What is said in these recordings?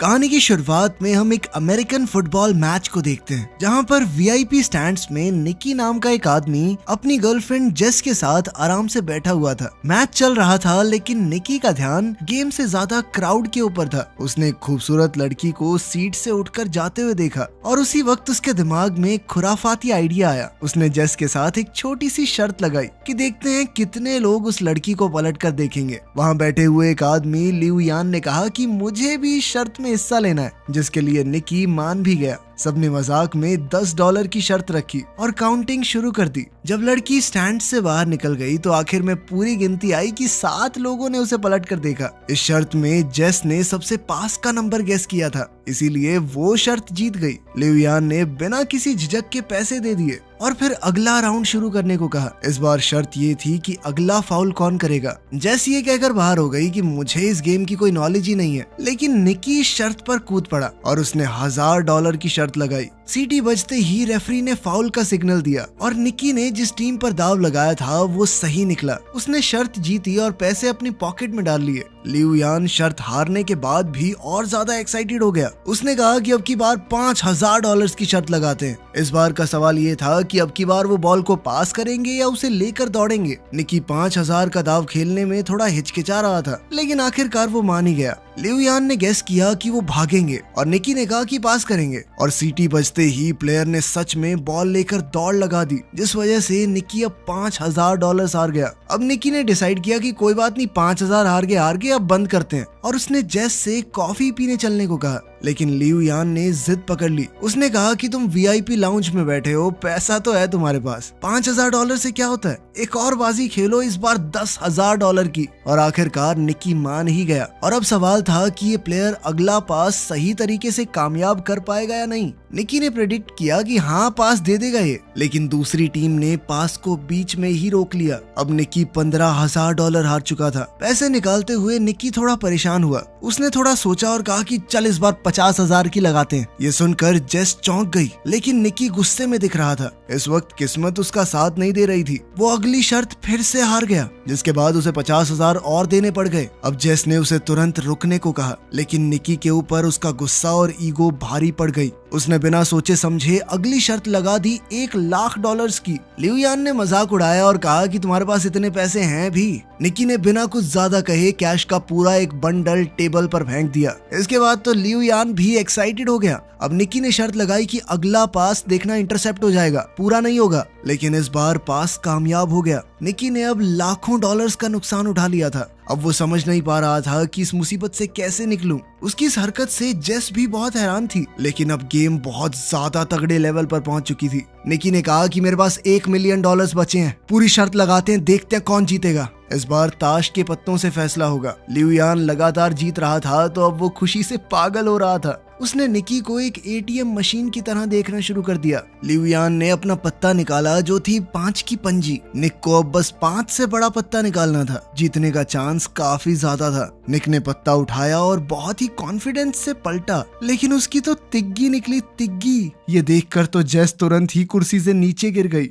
कहानी की शुरुआत में हम एक अमेरिकन फुटबॉल मैच को देखते हैं, जहां पर वीआईपी स्टैंड्स में निकी नाम का एक आदमी अपनी गर्लफ्रेंड जेस के साथ आराम से बैठा हुआ था। मैच चल रहा था, लेकिन निकी का ध्यान गेम से ज्यादा क्राउड के ऊपर था। उसने एक खूबसूरत लड़की को सीट से उठकर जाते हुए देखा और उसी वक्त उसके दिमाग में एक खुराफाती आइडिया आया। उसने जेस के साथ एक छोटी सी शर्त लगाई कि देखते हैं कितने लोग उस लड़की को पलट कर देखेंगे। वहाँ बैठे हुए एक आदमी लिऊ यान ने कहा कि मुझे भी शर्त में हिस्सा लेना है, जिसके लिए निकी मान भी गया। सबने मजाक में $10 की शर्त रखी और काउंटिंग शुरू कर दी। जब लड़की स्टैंड से बाहर निकल गई तो आखिर में पूरी गिनती आई कि 7 लोगों ने उसे पलट कर देखा। इस शर्त में जेस ने सबसे पास का नंबर गेस किया था, इसीलिए वो शर्त जीत गई। लिऊ यान ने बिना किसी झिझक के पैसे दे दिए और फिर अगला राउंड शुरू करने को कहा। इस बार शर्त ये थी कि अगला फाउल कौन करेगा। जेस ये कहकर बाहर हो गई कि मुझे इस गेम की कोई नॉलेज ही नहीं है, लेकिन निकी शर्त पर कूद पड़ा और उसने $1000 की शर्त लगाई। सीटी बजते ही रेफरी ने फाउल का सिग्नल दिया और निकी ने जिस टीम पर दाव लगाया था वो सही निकला। उसने शर्त जीती और पैसे अपनी पॉकेट में डाल लिए। लिऊ यान शर्त हारने के बाद भी और ज्यादा एक्साइटेड हो गया। उसने कहा कि अब की बार $5000 की शर्त लगाते हैं। इस बार का सवाल ये था कि अब की बार वो बॉल को पास करेंगे या उसे लेकर दौड़ेंगे। निकी 5000 का दाव खेलने में थोड़ा हिचकिचा रहा था, लेकिन आखिरकार वो मान ही गया। लिऊ यान ने गेस किया कि वो भागेंगे और निकी ने कहा कि पास करेंगे, और सीटी बजते ही प्लेयर ने सच में बॉल लेकर दौड़ लगा दी, जिस वजह से निकी अब $5000 हार गया। अब निकी ने डिसाइड किया कि कोई बात नहीं, 5000 हार गए, अब बंद करते हैं, और उसने जेस से कॉफी पीने चलने को कहा। लेकिन लिऊ यान ने जिद पकड़ ली। उसने कहा कि तुम वीआईपी लाउंज में बैठे हो, पैसा तो है तुम्हारे पास, $5000 से क्या होता है, एक और बाजी खेलो, इस बार $10,000 की। और आखिरकार निकी मान ही गया। और अब सवाल था कि ये प्लेयर अगला पास सही तरीके से कामयाब कर पाएगा या नहीं। निकी ने प्रेडिक्ट किया कि हाँ, पास दे देगा ये, लेकिन दूसरी टीम ने पास को बीच में ही रोक लिया। अब निकी $15,000 हार चुका था। पैसे निकालते हुए निकी थोड़ा परेशान हुआ। उसने थोड़ा सोचा और कहा कि चल इस बार 50,000 की लगाते हैं। ये सुनकर जेस चौंक गई, लेकिन निकी गुस्से में दिख रहा था। इस वक्त किस्मत उसका साथ नहीं दे रही थी। वो अगली शर्त फिर से हार गया, जिसके बाद उसे 50,000 और देने पड़ गए। अब जेस ने उसे तुरंत रुकने को कहा, लेकिन निकी के ऊपर उसका गुस्सा और ईगो भारी पड़ गई। उसने बिना सोचे समझे अगली शर्त लगा दी $1,00,000 की। लिऊ यान ने मजाक उड़ाया और कहा कि तुम्हारे पास इतने पैसे हैं भी। निकी ने बिना कुछ ज्यादा कहे कैश का पूरा एक बंडल टेबल पर फेंक दिया। इसके बाद तो लिऊ यान भी एक्साइटेड हो गया। अब निकी ने शर्त लगाई कि अगला पास देखना इंटरसेप्ट हो जाएगा, पूरा नहीं होगा, लेकिन इस बार पास कामयाब हो गया। निकी ने अब लाखों डॉलर्स का नुकसान उठा लिया था। अब वो समझ नहीं पा रहा था कि इस मुसीबत से कैसे निकलूं। उसकी इस हरकत से जेस भी बहुत हैरान थी, लेकिन अब गेम बहुत ज्यादा तगड़े लेवल पर पहुंच चुकी थी। निकी ने कहा कि मेरे पास $1 मिलियन बचे हैं, पूरी शर्त लगाते हैं, देखते हैं कौन जीतेगा। इस बार ताश के पत्तों से फैसला होगा। लिऊ यान लगातार जीत रहा था, तो अब वो खुशी से पागल हो रहा था। उसने निकी को एक एटीएम मशीन की तरह देखना शुरू कर दिया। लिऊ यान ने अपना पत्ता निकाला, जो थी 5 की पंजी। निक को अब बस 5 से बड़ा पत्ता निकालना था। जीतने का चांस काफी ज्यादा था। निक ने पत्ता उठाया और बहुत ही कॉन्फिडेंस से पलटा, लेकिन उसकी तो तिग्गी निकली, तिग्गी। ये देखकर तो जेस तुरंत ही कुर्सी से नीचे गिर गई।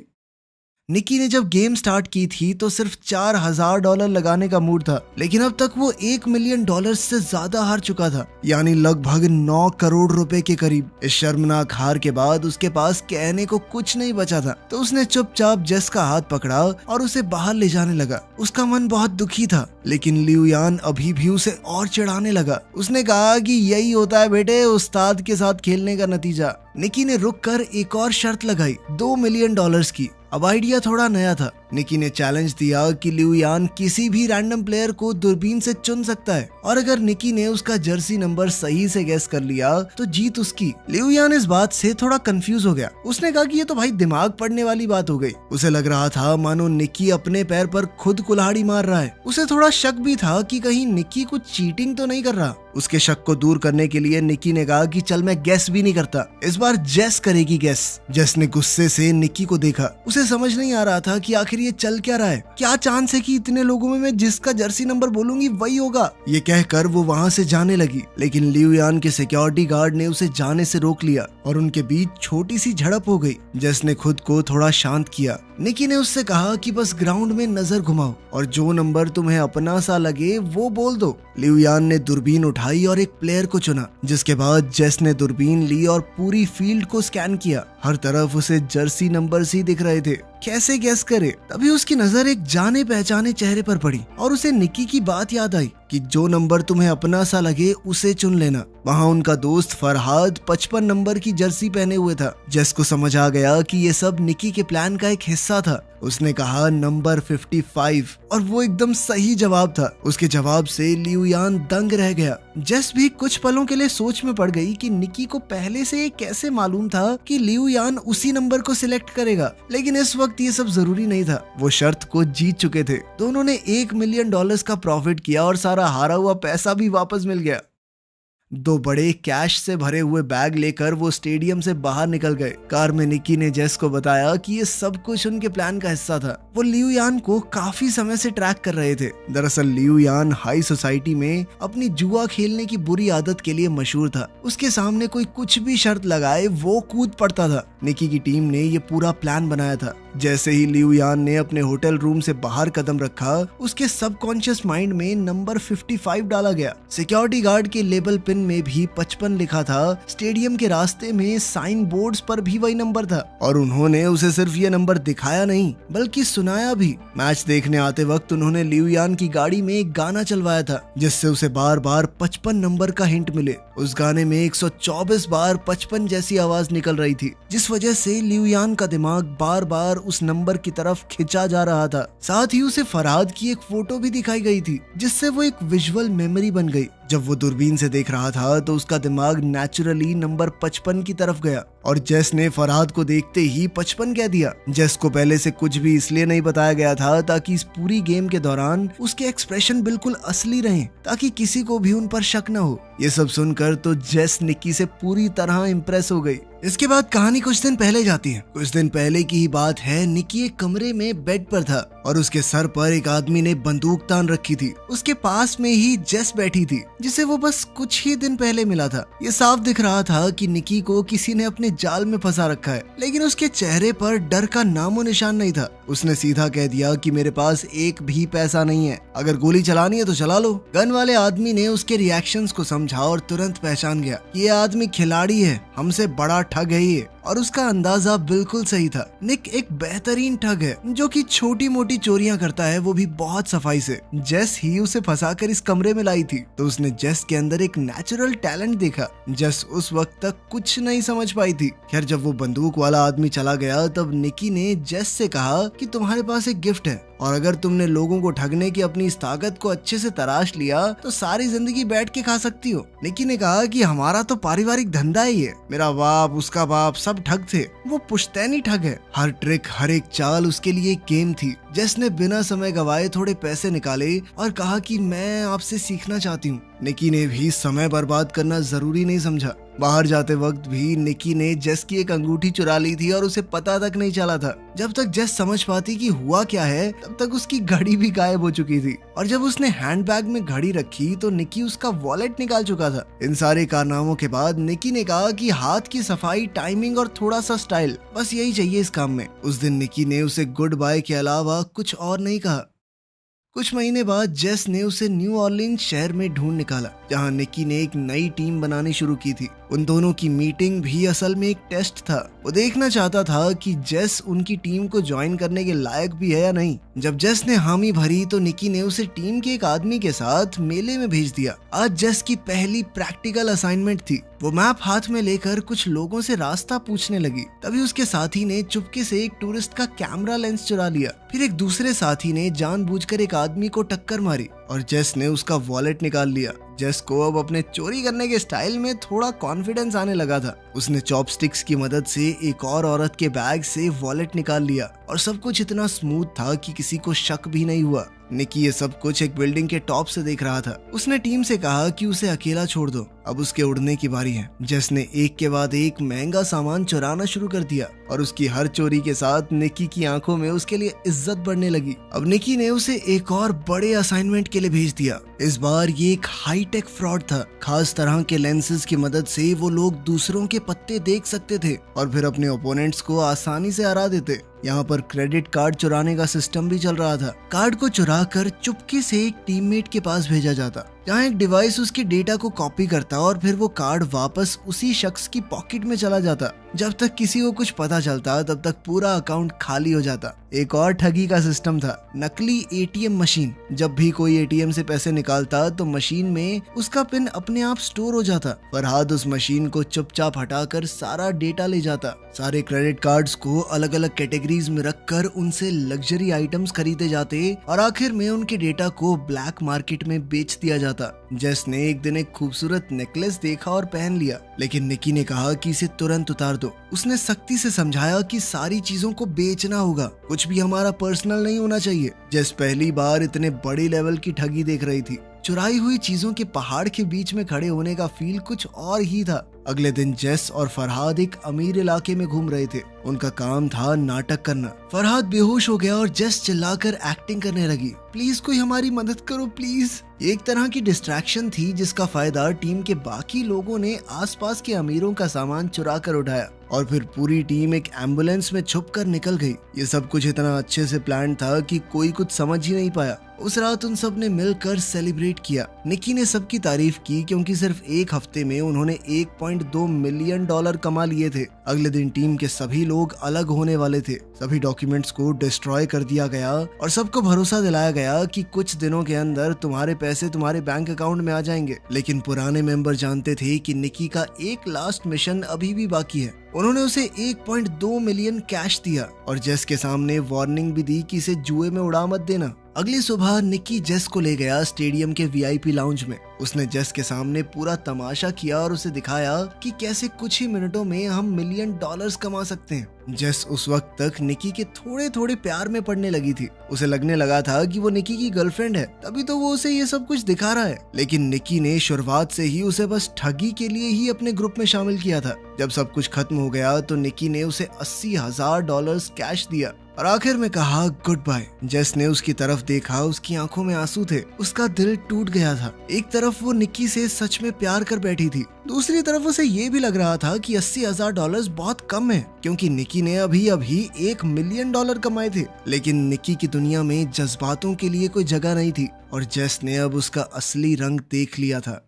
निकी ने जब गेम स्टार्ट की थी तो सिर्फ $4000 लगाने का मूड था, लेकिन अब तक वो $1 मिलियन से ज्यादा हार चुका था, यानी लगभग 9 करोड़ रुपए के करीब। इस शर्मनाक हार के बाद उसके पास कहने को कुछ नहीं बचा था, तो उसने चुपचाप जेस का हाथ पकड़ा और उसे बाहर ले जाने लगा। उसका मन बहुत दुखी था, लेकिन लिऊ यान अभी भी उसे और चिढ़ाने लगा। उसने कहा कि यही होता है बेटे, उस्ताद के साथ खेलने का नतीजा। निकी ने रुककर एक और शर्त लगाई, $2 मिलियन की। अब आइडिया थोड़ा नया था। निकी ने चैलेंज दिया कि लिऊ यान किसी भी रैंडम प्लेयर को दूरबीन से चुन सकता है, और अगर निकी ने उसका जर्सी नंबर सही से गेस कर लिया तो जीत उसकी। लिऊ यान इस बात से थोड़ा कंफ्यूज हो गया। उसने कहा कि ये तो भाई दिमाग पढ़ने वाली बात हो गई। उसे लग रहा था मानो निकी अपने पैर पर खुद कुल्हाड़ी मार रहा है। उसे थोड़ा शक भी था कि कहीं निकी कुछ चीटिंग तो नहीं कर रहा। उसके शक को दूर करने के लिए निकी ने कहा कि चल मैं गेस भी नहीं करता, इस बार जेस करेगी गेस। जेस ने गुस्से से निकी को देखा। उसे समझ नहीं आ रहा था कि आखिर ये चल क्या रहा है। क्या चांस है कि इतने लोगों में मैं जिसका जर्सी नंबर बोलूंगी वही होगा। ये कहकर वो वहाँ से जाने लगी, लेकिन लिऊ यान के सिक्योरिटी गार्ड ने उसे जाने से रोक लिया और उनके बीच छोटी सी झड़प हो गई। जेस ने खुद को थोड़ा शांत किया। निकी ने उससे कहा कि बस ग्राउंड में नजर घुमाओ और जो नंबर तुम्हें अपना सा लगे वो बोल दो। लिऊ यान ने दूरबीन उठाई और एक प्लेयर को चुना, जिसके बाद जेस ने दूरबीन ली और पूरी फील्ड को स्कैन किया। हर तरफ उसे जर्सी नंबर ही दिख रहे थे। कैसे गैस करे? तभी उसकी नजर एक जाने पहचाने चेहरे पर पड़ी और उसे निकी की बात याद आई कि जो नंबर तुम्हें अपना सा लगे उसे चुन लेना। वहाँ उनका दोस्त फरहाद 55 नंबर की जर्सी पहने हुए था। जेस को समझ आ गया कि ये सब निकी के प्लान का एक हिस्सा था। उसने कहा नंबर 55 और वो एकदम सही जवाब था। उसके जवाब से लिऊ यान दंग रह गया। जेस भी कुछ पलों के लिए सोच में पड़ गई कि निकी को पहले से ये कैसे मालूम था कि लिऊ यान उसी नंबर को सिलेक्ट करेगा, लेकिन इस वक्त ये सब जरूरी नहीं था। वो शर्त को जीत चुके थे। दोनों ने $1 मिलियन का प्रॉफिट किया और सारा हारा हुआ पैसा भी वापस मिल गया। 2 बड़े कैश से भरे हुए बैग लेकर वो स्टेडियम से बाहर निकल गए। कार में निकी ने जेस को बताया कि ये सब कुछ उनके प्लान का हिस्सा था। वो लिऊ यान को काफी समय से ट्रैक कर रहे थे। दरअसल लिऊ यान हाई सोसाइटी में अपनी जुआ खेलने की बुरी आदत के लिए मशहूर था। उसके सामने कोई कुछ भी शर्त लगाए वो कूद पड़ता था। निकी की टीम ने ये पूरा प्लान बनाया था। जैसे ही लिऊ यान ने अपने होटल रूम से बाहर कदम रखा, उसके सबकॉन्शियस माइंड में नंबर 55 डाला गया। सिक्योरिटी गार्ड के लेबल पिन में भी 55 लिखा था। स्टेडियम के रास्ते में साइन बोर्ड्स पर भी वही नंबर था और उन्होंने उसे सिर्फ ये नंबर दिखाया नहीं बल्कि सुनाया भी। मैच देखने आते वक्त उन्होंने लिऊ यान की गाड़ी में एक गाना चलवाया था, जिससे उसे बार बार 55 नंबर का हिंट मिले। उस गाने में 124 बार 55 जैसी आवाज निकल रही थी, जिस वजह से लिऊ यान का दिमाग बार बार उस नंबर की तरफ खिंचा जा रहा था। साथ ही उसे फरहाद की एक फोटो भी दिखाई गई थी, जिससे वो एक विजुअल मेमोरी बन गई। जब वो दूरबीन से देख रहा था तो उसका दिमाग नेचुरली नंबर 55 की तरफ गया और जेस ने फरहाद को देखते ही 55 कह दिया। जेस को पहले से कुछ भी इसलिए नहीं बताया गया था ताकि इस पूरी गेम के दौरान उसके एक्सप्रेशन बिल्कुल असली रहें, ताकि किसी को भी उन पर शक न हो। ये सब सुनकर तो जेस निकी से पूरी तरह इम्प्रेस हो गई। इसके बाद कहानी कुछ दिन पहले जाती है। कुछ दिन पहले की ही बात है। निकी एक कमरे में बेड पर था और उसके सर पर एक आदमी ने बंदूक तान रखी थी। उसके पास में ही जेस बैठी थी, जिसे वो बस कुछ ही दिन पहले मिला था। ये साफ दिख रहा था कि निकी को किसी ने अपने जाल में फंसा रखा है, लेकिन उसके चेहरे पर डर का नामो निशान नहीं था। उसने सीधा कह दिया कि मेरे पास एक भी पैसा नहीं है, अगर गोली चलानी है तो चला लो। गन वाले आदमी ने उसके रिएक्शंस को समझा और तुरंत पहचान गया कि ये आदमी खिलाड़ी है, हमसे बड़ा ठग है ये। और उसका अंदाजा बिल्कुल सही था। निक एक बेहतरीन ठग है जो कि छोटी मोटी चोरियां करता है, वो भी बहुत सफाई से। जेस ही उसे फंसाकर इस कमरे में लाई थी, तो उसने जेस के अंदर एक नेचुरल टैलेंट देखा। जेस उस वक्त तक कुछ नहीं समझ पाई थी। खैर, जब वो बंदूक वाला आदमी चला गया तब निकी ने जेस से कहा कि तुम्हारे पास एक गिफ्ट है और अगर तुमने लोगों को ठगने की अपनी इस ताकत को अच्छे से तराश लिया तो सारी जिंदगी बैठ के खा सकती हो। निकी ने कहा कि हमारा तो पारिवारिक धंधा ही है, मेरा बाप, उसका बाप सब ठग थे, वो पुश्तैनी ठग है। हर ट्रिक, हर एक चाल उसके लिए एक गेम थी। जेस ने बिना समय गवाए थोड़े पैसे निकाले और कहा कि मैं आपसे सीखना चाहती हूँ। निकी ने भी समय बर्बाद करना जरूरी नहीं समझा। बाहर जाते वक्त भी निकी ने जेस की एक अंगूठी चुरा ली थी और उसे पता तक नहीं चला था। जब तक जेस समझ पाती कि हुआ क्या है तब तक उसकी घड़ी भी गायब हो चुकी थी और जब उसने हैंडबैग में घड़ी रखी तो निकी उसका वॉलेट निकाल चुका था। इन सारे कारनामों के बाद निकी ने कहा कि हाथ की सफाई, टाइमिंग और थोड़ा सा स्टाइल, बस यही चाहिए इस काम में। उस दिन निकी ने उसे गुड बाय के अलावा कुछ और नहीं कहा। कुछ महीने बाद जेस ने उसे न्यू ऑर्लिन्स शहर में ढूंढ निकाला, जहां निकी ने एक नई टीम बनानी शुरू की थी। उन दोनों की मीटिंग भी असल में एक टेस्ट था। वो देखना चाहता था कि जेस उनकी टीम को ज्वाइन करने के लायक भी है या नहीं। जब जेस ने हामी भरी तो निकी ने उसे टीम के एक आदमी के साथ मेले में भेज दिया। आज जेस की पहली प्रैक्टिकल असाइनमेंट थी। वो मैप हाथ में लेकर कुछ लोगों से रास्ता पूछने लगी। तभी उसके साथी ने चुपके से एक टूरिस्ट का कैमरा लेंस चुरा लिया। फिर एक दूसरे साथी ने जानबूझकर एक आदमी को टक्कर मारी और जेस ने उसका वॉलेट निकाल लिया। जेस को अब अपने चोरी करने के स्टाइल में थोड़ा कॉन्फिडेंस आने लगा था। उसने चॉपस्टिक्स की मदद से एक और औरत के बैग से वॉलेट निकाल लिया और सब कुछ इतना स्मूथ था कि किसी को शक भी नहीं हुआ। निकी ये सब कुछ एक बिल्डिंग के टॉप से देख रहा था। उसने टीम से कहा कि उसे अकेला छोड़ दो, अब उसके उड़ने की बारी है। जेस ने एक के बाद एक महंगा सामान चुराना शुरू कर दिया और उसकी हर चोरी के साथ निकी की आंखों में उसके लिए इज्जत बढ़ने लगी। अब निकी ने उसे एक और बड़े असाइनमेंट के लिए भेज दिया। इस बार ये एक हाईटेक फ्रॉड था। खास तरह के लेंसेज की मदद से वो लोग दूसरों के पत्ते देख सकते थे और फिर अपने ओपोनेंट्स को आसानी से हरा देते। यहाँ पर क्रेडिट कार्ड चुराने का सिस्टम भी चल रहा था। कार्ड को चुरा कर चुपके से एक टीममेट के पास भेजा जाता, जहाँ एक डिवाइस उसके डेटा को कॉपी करता और फिर वो कार्ड वापस उसी शख्स की पॉकेट में चला जाता। जब तक किसी को कुछ पता चलता तब तक पूरा अकाउंट खाली हो जाता। एक और ठगी का सिस्टम था, नकली एटीएम मशीन। जब भी कोई एटीएम से पैसे निकालता तो मशीन में उसका पिन अपने आप स्टोर हो जाता। फरहाद उस मशीन को चुपचाप हटाकर सारा डेटा ले जाता। सारे क्रेडिट कार्ड्स को अलग अलग कैटेगरीज में रखकर उनसे लग्जरी आइटम्स खरीदे जाते और आखिर में उनके डेटा को ब्लैक मार्केट में बेच दिया जाता। जेस ने एक दिन एक खूबसूरत नेकलेस देखा और पहन लिया, लेकिन निकी ने कहा कि इसे तुरंत उतार दो। उसने सख्ती से समझाया कि सारी चीजों को बेचना होगा, कुछ भी हमारा पर्सनल नहीं होना चाहिए। जेस पहली बार इतने बड़े लेवल की ठगी देख रही थी। चुराई हुई चीजों के पहाड़ के बीच में खड़े होने का फील कुछ और ही था। अगले दिन जेस और फरहाद एक अमीर इलाके में घूम रहे थे। उनका काम था नाटक करना। फरहाद बेहोश हो गया और जेस चिल्लाकर एक्टिंग करने लगी, प्लीज कोई हमारी मदद करो प्लीज। ये एक तरह की डिस्ट्रैक्शन थी जिसका फायदा टीम के बाकी लोगों ने आसपास के अमीरों का सामान चुरा कर उठाया और फिर पूरी टीम एक एम्बुलेंस में छुपकर निकल गई। ये सब कुछ इतना अच्छे से प्लान था कि कोई कुछ समझ ही नहीं पाया। उस रात उन सब ने मिलकर सेलिब्रेट किया। निकी ने सबकी तारीफ की क्योंकि सिर्फ एक हफ्ते में उन्होंने $1.2 मिलियन कमा लिए थे। अगले दिन टीम के सभी लोग अलग होने वाले थे। सभी डॉक्यूमेंट्स को डिस्ट्रॉय कर दिया गया और सबको भरोसा दिलाया गया कि कुछ दिनों के अंदर तुम्हारे पैसे तुम्हारे बैंक अकाउंट में आ जाएंगे। लेकिन पुराने मेंबर जानते थे कि निकी का एक लास्ट मिशन अभी भी बाकी है। उन्होंने उसे 1.2 मिलियन कैश दिया और जेस के सामने वार्निंग भी दी कि इसे जुए में उड़ा मत देना। अगली सुबह निकी जेस को ले गया स्टेडियम के वीआईपी लाउंज में। उसने जेस के सामने पूरा तमाशा किया और उसे दिखाया कि कैसे कुछ ही मिनटों में हम $1 मिलियन कमा सकते हैं। जेस उस वक्त तक निकी के थोड़े थोड़े प्यार में पड़ने लगी थी। उसे लगने लगा था कि वो निकी की गर्लफ्रेंड है, तभी तो वो उसे ये सब कुछ दिखा रहा है। लेकिन निकी ने शुरुआत से ही उसे बस ठगी के लिए ही अपने ग्रुप में शामिल किया था। जब सब कुछ खत्म हो गया तो निकी ने उसे $80,000 कैश दिया और आखिर में कहा गुड बाय। जेस ने उसकी तरफ देखा, उसकी आंखों में आंसू थे, उसका दिल टूट गया था। एक तरफ वो निकी से सच में प्यार कर बैठी थी, दूसरी तरफ उसे ये भी लग रहा था कि $80,000 बहुत कम है क्योंकि निकी ने अभी $1 मिलियन कमाए थे। लेकिन निकी की दुनिया में जज्बातों के लिए कोई जगह नहीं थी और जेस ने अब उसका असली रंग देख लिया था।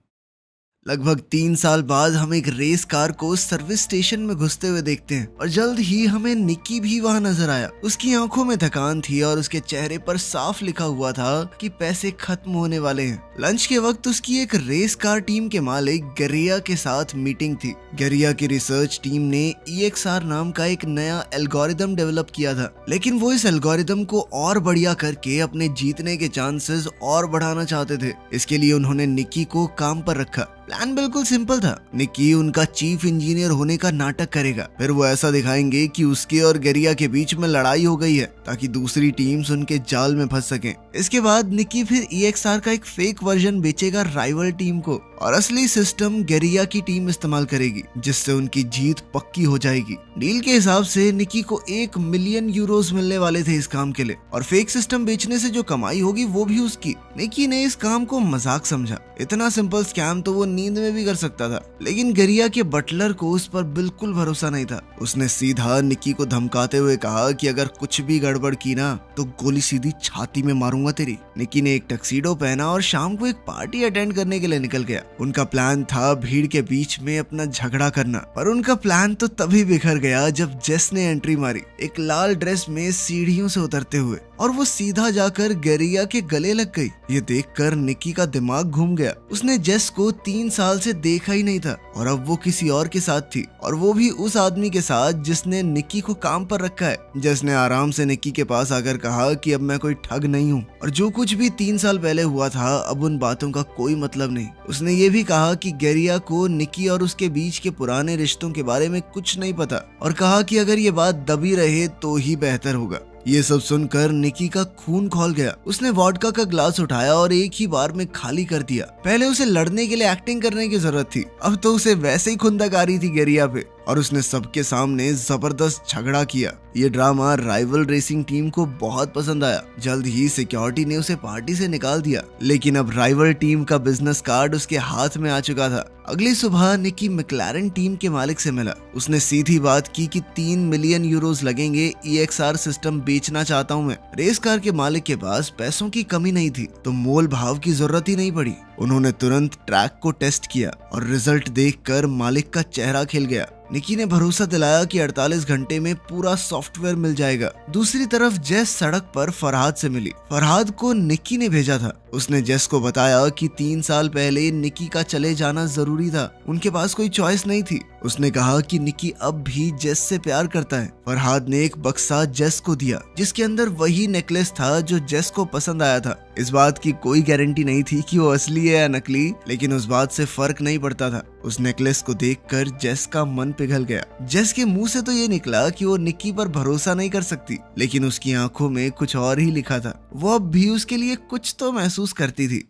लगभग 3 साल बाद हम एक रेस कार को सर्विस स्टेशन में घुसते हुए देखते हैं और जल्द ही हमें निकी भी वहां नजर आया। उसकी आंखों में थकान थी और उसके चेहरे पर साफ लिखा हुआ था कि पैसे खत्म होने वाले हैं। लंच के वक्त उसकी एक रेस कार टीम के मालिक गरिया के साथ मीटिंग थी। गरिया की रिसर्च टीम ने EXR नाम का एक नया एल्गोरिदम डेवलप किया था, लेकिन वो इस एल्गोरिदम को और बढ़िया करके अपने जीतने के चांसेस और बढ़ाना चाहते थे। इसके लिए उन्होंने निकी को काम पर रखा। प्लान बिल्कुल सिंपल था। निकी उनका चीफ इंजीनियर होने का नाटक करेगा, फिर वो ऐसा दिखाएंगे कि उसके और गरिया के बीच में लड़ाई हो गई है ताकि दूसरी टीम्स उनके जाल में फंस सकें। इसके बाद निकी फिर EXR का एक फेक वर्जन बेचेगा राइवल टीम को और असली सिस्टम गरिया की टीम इस्तेमाल करेगी, जिससे उनकी जीत पक्की हो जाएगी। डील के हिसाब से निकी को €1 मिलियन मिलने वाले थे इस काम के लिए और फेक सिस्टम बेचने से जो कमाई होगी वो भी उसकी। निकी ने इस काम को मजाक समझा। इतना सिंपल स्कैम तो वो नींद में भी कर सकता था, लेकिन गरिया के बटलर को उस पर बिल्कुल भरोसा नहीं था। उसने सीधा निकी को धमकाते हुए कहा कि अगर कुछ भी गड़बड़ की ना तो गोली सीधी छाती में मारूंगा तेरी। निकी ने एक टक्सीडो पहना और शाम को एक पार्टी अटेंड करने के लिए निकल गया। उनका प्लान था भीड़ के बीच में अपना झगड़ा करना, पर उनका प्लान तो तभी बिखर गया जब जेस ने एंट्री मारी, एक लाल ड्रेस में सीढ़ियों से उतरते हुए, और वो सीधा जाकर गरिया के गले लग गई। ये देखकर निकी का दिमाग घूम गया। उसने जेस को 3 साल से देखा ही नहीं था और अब वो किसी और के साथ थी, और वो भी उस आदमी के साथ जिसने निकी को काम पर रखा है। जेस ने आराम से निकी के पास आकर कहा कि अब मैं कोई ठग नहीं हूँ और जो कुछ भी 3 साल पहले हुआ था अब उन बातों का कोई मतलब नहीं। उसने ये भी कहा कि गरिया को निकी और उसके बीच के पुराने रिश्तों के बारे में कुछ नहीं पता और कहा कि अगर ये बात दबी रहे तो ही बेहतर होगा। ये सब सुनकर निकी का खून खौल गया। उसने वोडका का ग्लास उठाया और एक ही बार में खाली कर दिया। पहले उसे लड़ने के लिए एक्टिंग करने की जरूरत थी, अब तो उसे वैसे ही खुंदक आ रही थी गरिया पे। और उसने सबके सामने जबरदस्त झगड़ा किया। ये ड्रामा राइवल रेसिंग टीम को बहुत पसंद आया। जल्द ही सिक्योरिटी ने उसे पार्टी से निकाल दिया, लेकिन अब राइवल टीम का बिजनेस कार्ड उसके हाथ में आ चुका था। अगली सुबह निकी मैक्लारेन टीम के मालिक से मिला। उसने सीधी बात की कि 3 मिलियन यूरोज लगेंगे, EXR सिस्टम बेचना चाहता हूँ मैं। रेस कार के मालिक के पास पैसों की कमी नहीं थी, तो मोल भाव की जरूरत ही नहीं पड़ी। उन्होंने तुरंत ट्रैक को टेस्ट किया और रिजल्ट देखकर मालिक का चेहरा खिल गया। निकी ने भरोसा दिलाया कि 48 घंटे में पूरा सॉफ्टवेयर मिल जाएगा। दूसरी तरफ जेस सड़क पर फरहाद से मिली। फरहाद को निकी ने भेजा था। उसने जेस को बताया कि 3 साल पहले निकी का चले जाना जरूरी था, उनके पास कोई चॉइस नहीं थी। उसने कहा कि निकी अब भी जेस से प्यार करता है। फरहाद ने एक बक्सा जेस को दिया, जिसके अंदर वही नेकलेस था जो जेस को पसंद आया था। इस बात की कोई गारंटी नहीं थी कि वो असली है या नकली, लेकिन उस बात से फर्क नहीं पड़ता था। उस नेकलेस को देखकर जेस का मन पिघल गया। जेस के मुंह से तो ये निकला कि वो निकी पर भरोसा नहीं कर सकती, लेकिन उसकी आंखों में कुछ और ही लिखा था। वो अब भी उसके लिए कुछ तो महसूस करती थी।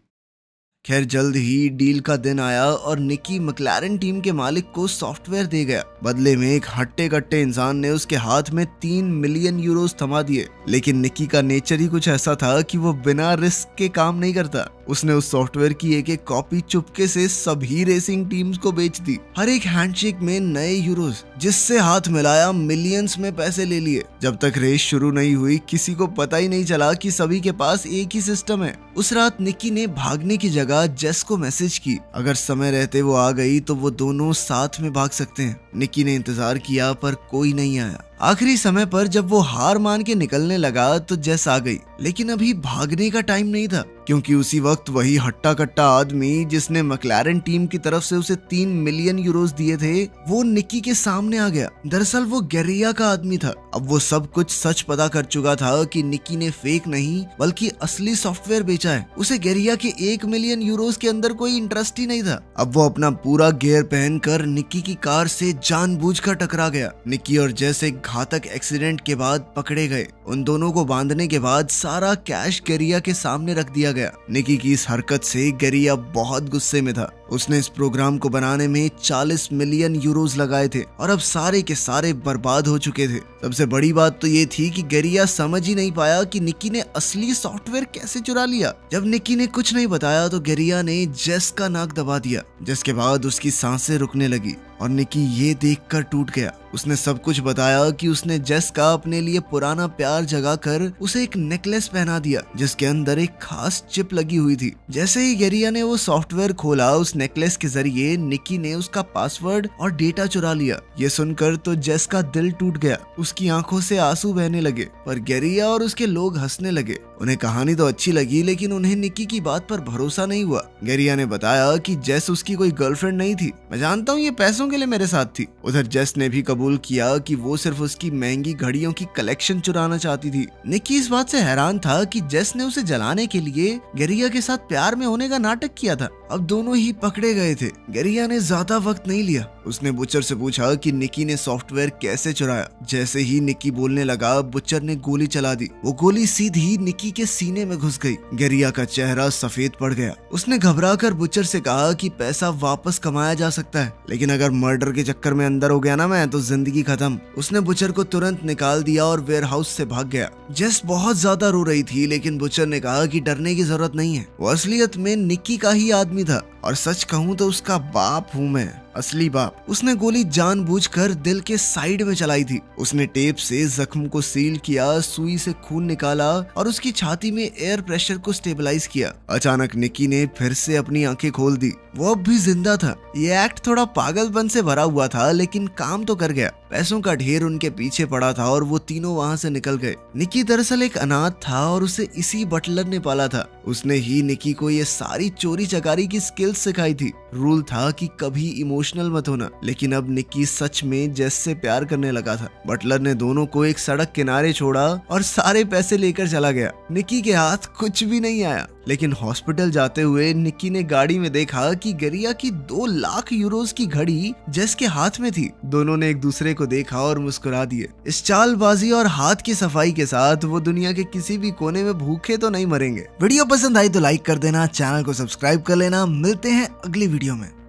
खैर, जल्द ही डील का दिन आया और निकी मैक्लारेन टीम के मालिक को सॉफ्टवेयर दे गया। बदले में एक हट्टे कट्टे इंसान ने उसके हाथ में 3 मिलियन यूरोज थमा दिए। लेकिन निकी का नेचर ही कुछ ऐसा था कि वो बिना रिस्क के काम नहीं करता। उसने उस सॉफ्टवेयर की एक एक कॉपी चुपके से सभी रेसिंग टीम्स को बेच दी। हर एक हैंडशेक में नए यूरोज, जिससे हाथ मिलाया मिलियंस में पैसे ले लिए। जब तक रेस शुरू नहीं हुई, किसी को पता ही नहीं चला कि सभी के पास एक ही सिस्टम है। उस रात निकी ने भागने की जगह जेस को मैसेज की। अगर समय रहते वो आ गई तो वो दोनों साथ में भाग सकते हैं। निकी ने इंतजार किया पर कोई नहीं आया। आखिरी समय पर जब वो हार मान के निकलने लगा तो जेस आ गई, लेकिन अभी भागने का टाइम नहीं था, क्योंकि उसी वक्त वही हट्टा कट्टा आदमी जिसने मैक्लारेन टीम की तरफ से उसे 3 मिलियन यूरोज दिए थे, वो निकी के सामने आ गया। दरअसल वो गेरिया का आदमी था। अब वो सब कुछ सच पता कर चुका था कि निकी ने फेक नहीं बल्कि असली सॉफ्टवेयर बेचा है। उसे गेरिया के 1 मिलियन यूरोज के अंदर कोई इंटरेस्ट ही नहीं था। अब वो अपना पूरा गियर पहनकर निकी की कार से जानबूझकर टकरा गया। निकी और जेस एक घातक एक्सीडेंट के बाद पकड़े गए। उन दोनों को बांधने के बाद सारा कैश गेरिया के सामने रख दिया गया। निकी की इस हरकत से गेरिया बहुत गुस्से में था। उसने इस प्रोग्राम को बनाने में 40 मिलियन यूरोज लगाए थे और अब सारे के सारे बर्बाद हो चुके थे। सबसे बड़ी बात तो ये थी कि गेरिया समझ ही नहीं पाया कि निकी ने असली सॉफ्टवेयर कैसे चुरा लिया। जब निकी ने कुछ नहीं बताया तो गेरिया ने जेस का नाक दबा दिया, जिसके बाद उसकी सांसें रुकने लगी और निकी ये देखकर टूट गया। उसने सब कुछ बताया कि उसने जेस का अपने लिए पुराना प्यार जगाकर उसे एक नेकलेस पहना दिया, जिसके अंदर एक खास चिप लगी हुई थी। जैसे ही गेरिया ने वो सॉफ्टवेयर खोला, उस नेकलेस के जरिए निकी ने उसका पासवर्ड और डेटा चुरा लिया। ये सुनकर तो जेस का दिल टूट गया। उसकी आंखों से आंसू बहने लगे, पर गेरिया और उसके लोग हंसने लगे। उन्हें कहानी तो अच्छी लगी, लेकिन उन्हें निकी की बात पर भरोसा नहीं हुआ। गेरिया ने बताया कि जेस उसकी कोई गर्लफ्रेंड नहीं थी। मैं जानता हूँ ये पैसों के लिए मेरे साथ थी। उधर जेस ने भी कबूल किया कि वो सिर्फ उसकी महंगी घड़ियों की कलेक्शन चुराना चाहती थी। निकी इस बात से हैरान था कि जेस ने उसे जलाने के लिए गेरिया के साथ प्यार में होने का नाटक किया था। अब दोनों ही पकड़े गए थे। गेरिया ने ज्यादा वक्त नहीं लिया। उसने बुचर से पूछा कि निकी ने सॉफ्टवेयर कैसे चुराया। जैसे ही निकी बोलने लगा, बुचर ने गोली चला दी। वो गोली सीधी निकी के सीने में घुस गई। गेरिया का चेहरा सफेद पड़ गया। उसने घबराकर बुचर से कहा कि पैसा वापस कमाया जा सकता है, लेकिन अगर मर्डर के चक्कर में अंदर हो गया ना मैं, तो जिंदगी खत्म। उसने बुचर को तुरंत निकाल दिया और वेयरहाउस से भाग गया। जेस बहुत ज्यादा रो रही थी, लेकिन बुचर ने कहा कि डरने की जरूरत नहीं है। वो असलियत में निकी का ही आदमी था, और सच कहूँ तो उसका बाप हूँ मैं, असली बाप। उसने गोली जानबूझकर दिल के साइड में चलाई थी। उसने टेप से जख्म को सील किया, सुई से खून निकाला और उसकी छाती में एयर प्रेशर को स्टेबलाइज किया। अचानक निकी ने फिर से अपनी आंखें खोल दी। वो अब भी जिंदा था। ये एक्ट थोड़ा पागलपन से भरा हुआ था, लेकिन काम तो कर गया। पैसों का ढेर उनके पीछे पड़ा था और वो तीनों वहाँ से निकल गए। निकी दरअसल एक अनाथ था और उसे इसी बटलर ने पाला था। उसने ही निकी को ये सारी चोरी चकारी की स्किल्स सिखाई थी। रूल था कि कभी इमोशनल मत होना, लेकिन अब निकी सच में जेस से प्यार करने लगा था। बटलर ने दोनों को एक सड़क किनारे छोड़ा और सारे पैसे लेकर चला गया। निकी के हाथ कुछ भी नहीं आया, लेकिन हॉस्पिटल जाते हुए निकी ने गाड़ी में देखा कि गेरिया की 2 लाख यूरोज की घड़ी जेस के हाथ में थी। दोनों ने एक दूसरे को देखा और मुस्कुरा दिए। इस चालबाजी और हाथ की सफाई के साथ वो दुनिया के किसी भी कोने में भूखे तो नहीं मरेंगे। वीडियो पसंद आई तो लाइक कर देना, चैनल को सब्सक्राइब कर लेना। मिलते हैं अगली वीडियो में।